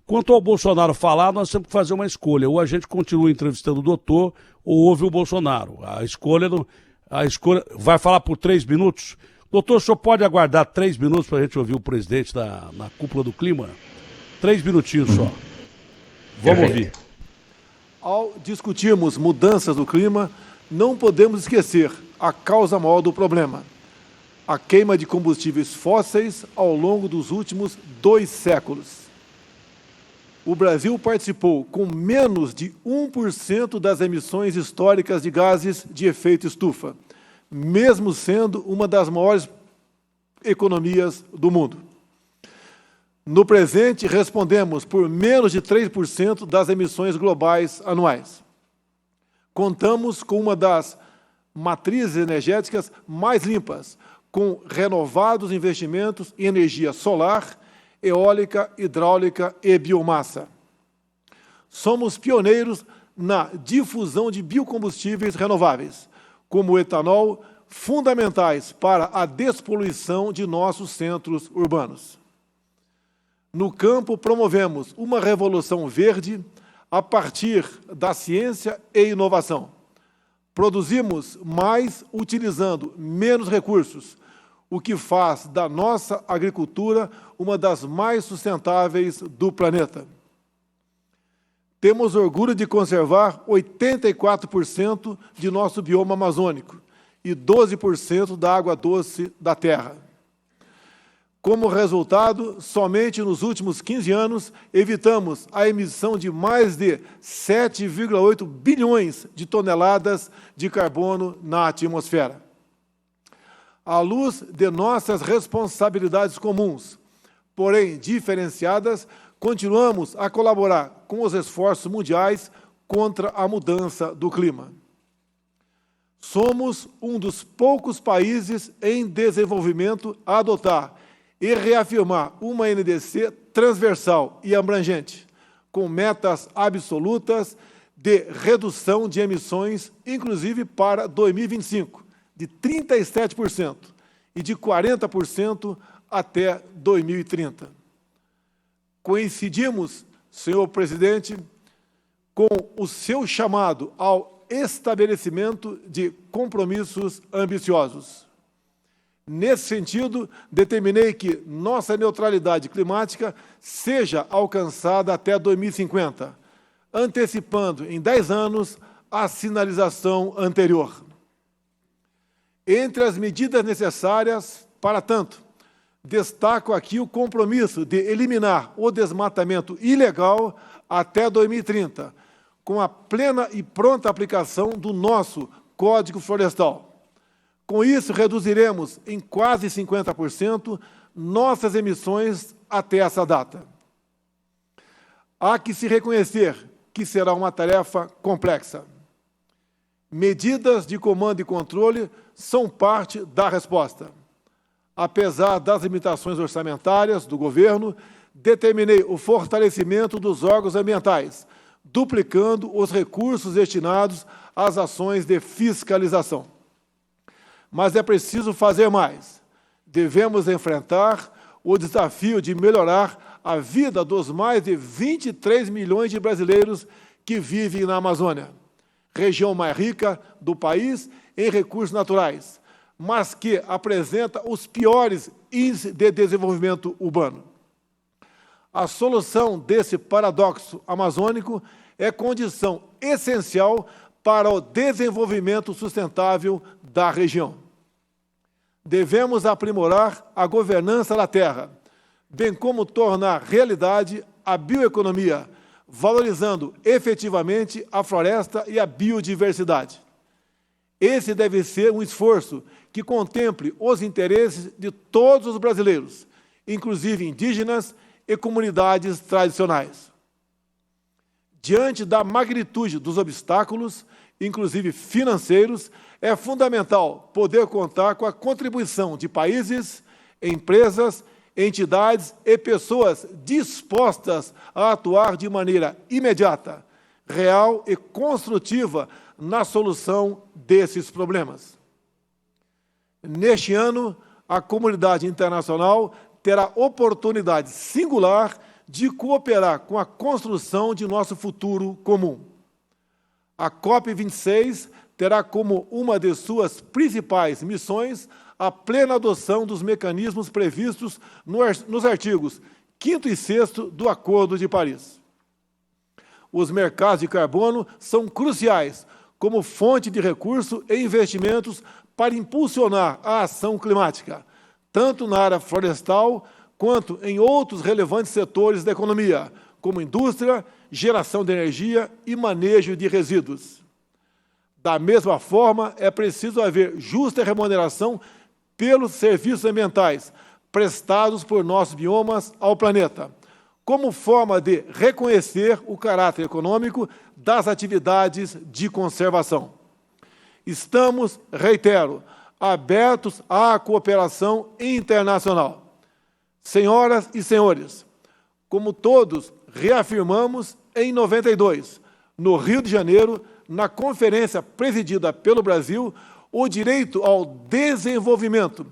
Quanto ao Bolsonaro falar, nós temos que fazer uma escolha. Ou a gente continua entrevistando o doutor, ou ouve o Bolsonaro. A escolha vai falar por 3 minutos. Doutor, o senhor pode aguardar 3 minutos para a gente ouvir o presidente na cúpula do clima? 3 minutinhos só. Vamos ouvir. Ao discutirmos mudanças do clima, não podemos esquecer a causa maior do problema: a queima de combustíveis fósseis ao longo dos últimos 2 séculos. O Brasil participou com menos de 1% das emissões históricas de gases de efeito estufa, mesmo sendo uma das maiores economias do mundo. No presente, respondemos por menos de 3% das emissões globais anuais. Contamos com uma das matrizes energéticas mais limpas, com renovados investimentos em energia solar, eólica, hidráulica e biomassa. Somos pioneiros na difusão de biocombustíveis renováveis, como o etanol, fundamentais para a despoluição de nossos centros urbanos. No campo, promovemos uma revolução verde a partir da ciência e inovação. Produzimos mais utilizando menos recursos, o que faz da nossa agricultura uma das mais sustentáveis do planeta. Temos orgulho de conservar 84% de nosso bioma amazônico e 12% da água doce da terra. Como resultado, somente nos últimos 15 anos, evitamos a emissão de mais de 7,8 bilhões de toneladas de carbono na atmosfera. À luz de nossas responsabilidades comuns, porém diferenciadas, continuamos a colaborar com os esforços mundiais contra a mudança do clima. Somos um dos poucos países em desenvolvimento a adotar e reafirmar uma NDC transversal e abrangente, com metas absolutas de redução de emissões, inclusive para 2025, de 37% e de 40% até 2030. Coincidimos, senhor presidente, com o seu chamado ao estabelecimento de compromissos ambiciosos. Nesse sentido, determinei que nossa neutralidade climática seja alcançada até 2050, antecipando em 10 anos a sinalização anterior. Entre as medidas necessárias para tanto, destaco aqui o compromisso de eliminar o desmatamento ilegal até 2030, com a plena e pronta aplicação do nosso Código Florestal. Com isso, reduziremos em quase 50% nossas emissões até essa data. Há que se reconhecer que será uma tarefa complexa. Medidas de comando e controle são parte da resposta. Apesar das limitações orçamentárias do governo, determinei o fortalecimento dos órgãos ambientais, duplicando os recursos destinados às ações de fiscalização. Mas é preciso fazer mais. Devemos enfrentar o desafio de melhorar a vida dos mais de 23 milhões de brasileiros que vivem na Amazônia, região mais rica do país em recursos naturais, mas que apresenta os piores índices de desenvolvimento urbano. A solução desse paradoxo amazônico é condição essencial para o desenvolvimento sustentável da região. Devemos aprimorar a governança da terra, bem como tornar realidade a bioeconomia, valorizando efetivamente a floresta e a biodiversidade. Esse deve ser um esforço que contemple os interesses de todos os brasileiros, inclusive indígenas e comunidades tradicionais. Diante da magnitude dos obstáculos, inclusive financeiros, é fundamental poder contar com a contribuição de países, empresas, entidades e pessoas dispostas a atuar de maneira imediata, real e construtiva na solução desses problemas. Neste ano, a comunidade internacional terá oportunidade singular de cooperar com a construção de nosso futuro comum. A COP26 terá como uma de suas principais missões a plena adoção dos mecanismos previstos nos artigos 5º e 6º do Acordo de Paris. Os mercados de carbono são cruciais como fonte de recurso e investimentos para impulsionar a ação climática, tanto na área florestal quanto em outros relevantes setores da economia, como indústria, geração de energia e manejo de resíduos. Da mesma forma, é preciso haver justa remuneração pelos serviços ambientais prestados por nossos biomas ao planeta, como forma de reconhecer o caráter econômico das atividades de conservação. Estamos, reitero, abertos à cooperação internacional. Senhoras e senhores, como todos reafirmamos em 92, no Rio de Janeiro, na conferência presidida pelo Brasil, o direito ao desenvolvimento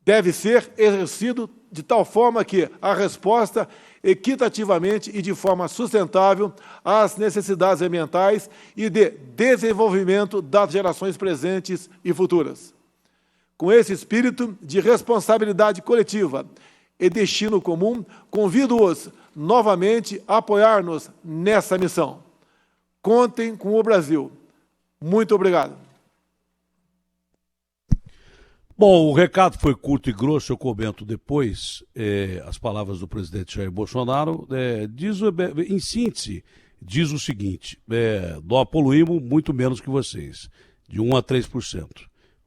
deve ser exercido de tal forma que a resposta equitativamente e de forma sustentável às necessidades ambientais e de desenvolvimento das gerações presentes e futuras. Com esse espírito de responsabilidade coletiva e destino comum, convido-os novamente a apoiar-nos nessa missão. Contem com o Brasil. Muito obrigado. Bom, o recado foi curto e grosso, eu comento depois as palavras do presidente Jair Bolsonaro. Em síntese, diz o seguinte: nós poluímos muito menos que vocês, de 1 a 3%,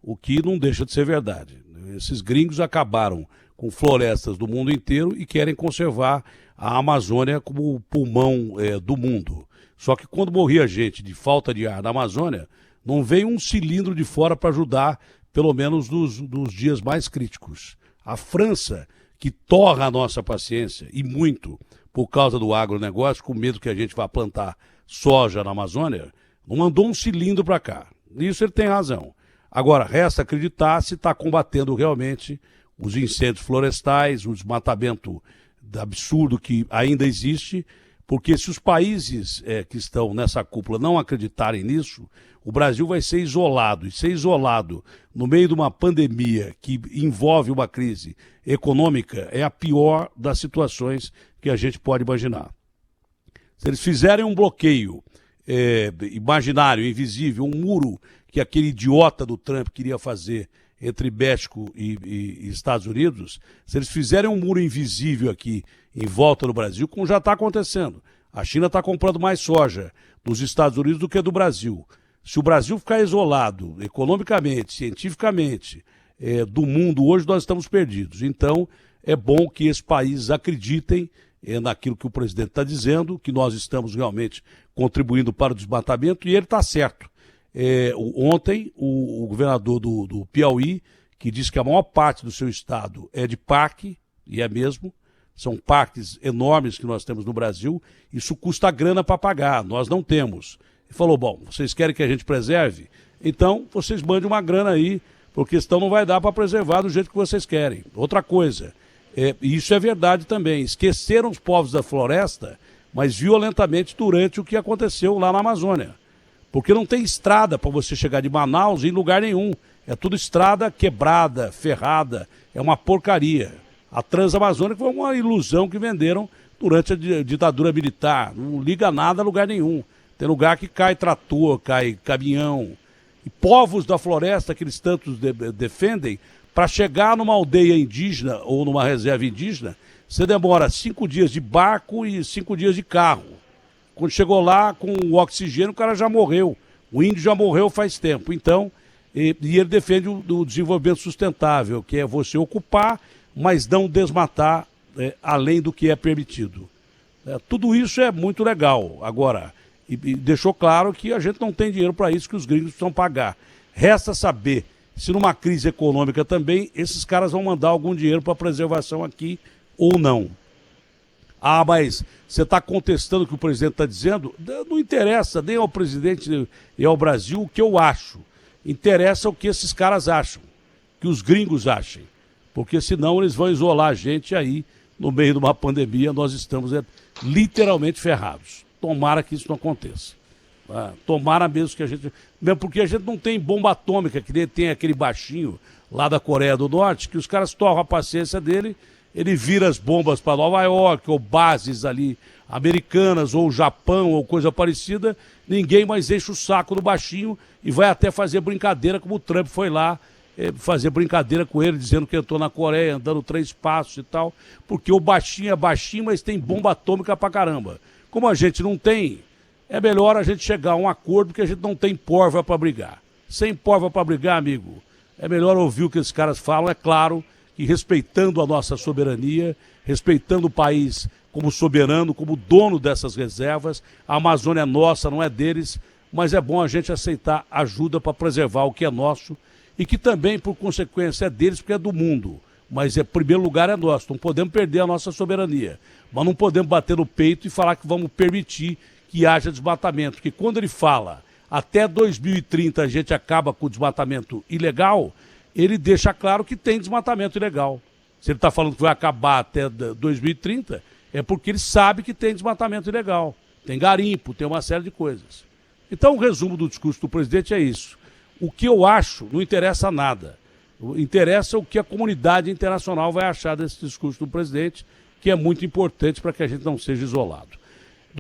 o que não deixa de ser verdade. Esses gringos acabaram com florestas do mundo inteiro e querem conservar a Amazônia como o pulmão do mundo. Só que quando morria gente de falta de ar na Amazônia, não veio um cilindro de fora para ajudar, pelo menos nos dias mais críticos. A França, que torra a nossa paciência, e muito, por causa do agronegócio, com medo que a gente vá plantar soja na Amazônia, não mandou um cilindro para cá. Nisso ele tem razão. Agora, resta acreditar se está combatendo realmente os incêndios florestais, o desmatamento absurdo que ainda existe, porque se os países que estão nessa cúpula não acreditarem nisso, o Brasil vai ser isolado. E ser isolado no meio de uma pandemia que envolve uma crise econômica é a pior das situações que a gente pode imaginar. Se eles fizerem um bloqueio imaginário, invisível, um muro que aquele idiota do Trump queria fazer entre México e Estados Unidos, se eles fizerem um muro invisível aqui em volta do Brasil, como já está acontecendo. A China está comprando mais soja dos Estados Unidos do que do Brasil. Se o Brasil ficar isolado economicamente, cientificamente, do mundo, hoje nós estamos perdidos. Então, é bom que esses países acreditem naquilo que o presidente está dizendo, que nós estamos realmente contribuindo para o desmatamento, e ele está certo. Ontem, o governador do Piauí, que disse que a maior parte do seu estado é de parque, e é mesmo, são parques enormes que nós temos no Brasil, isso custa grana para pagar, nós não temos. Ele falou, bom, vocês querem que a gente preserve? Então, vocês mandem uma grana aí, porque senão não vai dar para preservar do jeito que vocês querem. Outra coisa, isso é verdade também, esqueceram os povos da floresta, mas violentamente durante o que aconteceu lá na Amazônia. Porque não tem estrada para você chegar de Manaus em lugar nenhum. É tudo estrada quebrada, ferrada, é uma porcaria. A Transamazônica foi uma ilusão que venderam durante a ditadura militar. Não liga nada a lugar nenhum. Tem lugar que cai trator, cai caminhão. E povos da floresta que eles tantos defendem, para chegar numa aldeia indígena ou numa reserva indígena, você demora 5 dias de barco e 5 dias de carro. Quando chegou lá com o oxigênio, o cara já morreu. O índio já morreu faz tempo. Então, e ele defende o desenvolvimento sustentável, que é você ocupar, mas não desmatar além do que é permitido. Tudo isso é muito legal. Agora, e deixou claro que a gente não tem dinheiro para isso, que os gringos precisam pagar. Resta saber se numa crise econômica também, esses caras vão mandar algum dinheiro para preservação aqui ou não. Ah, mas você está contestando o que o presidente está dizendo? Não interessa nem ao presidente e ao Brasil o que eu acho. Interessa o que esses caras acham, que os gringos achem. Porque senão eles vão isolar a gente aí no meio de uma pandemia, nós estamos literalmente ferrados. Tomara que isso não aconteça. Tomara mesmo que a gente... Mesmo porque a gente não tem bomba atômica, que tem aquele baixinho lá da Coreia do Norte, que os caras torram a paciência dele, ele vira as bombas para Nova York, ou bases ali americanas, ou Japão, ou coisa parecida, ninguém mais enche o saco do baixinho e vai até fazer brincadeira, como o Trump foi lá fazer brincadeira com ele, dizendo que entrou na Coreia, andando 3 passos e tal, porque o baixinho é baixinho, mas tem bomba atômica pra caramba. Como a gente não tem, é melhor a gente chegar a um acordo, porque a gente não tem porva para brigar. Sem porva para brigar, amigo, é melhor ouvir o que esses caras falam, é claro, que respeitando a nossa soberania, respeitando o país como soberano, como dono dessas reservas, a Amazônia é nossa, não é deles, mas é bom a gente aceitar ajuda para preservar o que é nosso e que também, por consequência, é deles, porque é do mundo. Mas, em primeiro lugar, é nosso. Não podemos perder a nossa soberania. Mas não podemos bater no peito e falar que vamos permitir que haja desmatamento. Porque quando ele fala até 2030 a gente acaba com o desmatamento ilegal, ele deixa claro que tem desmatamento ilegal. Se ele está falando que vai acabar até 2030, é porque ele sabe que tem desmatamento ilegal. Tem garimpo, tem uma série de coisas. Então, o resumo do discurso do presidente é isso. O que eu acho não interessa nada. Interessa o que a comunidade internacional vai achar desse discurso do presidente, que é muito importante para que a gente não seja isolado.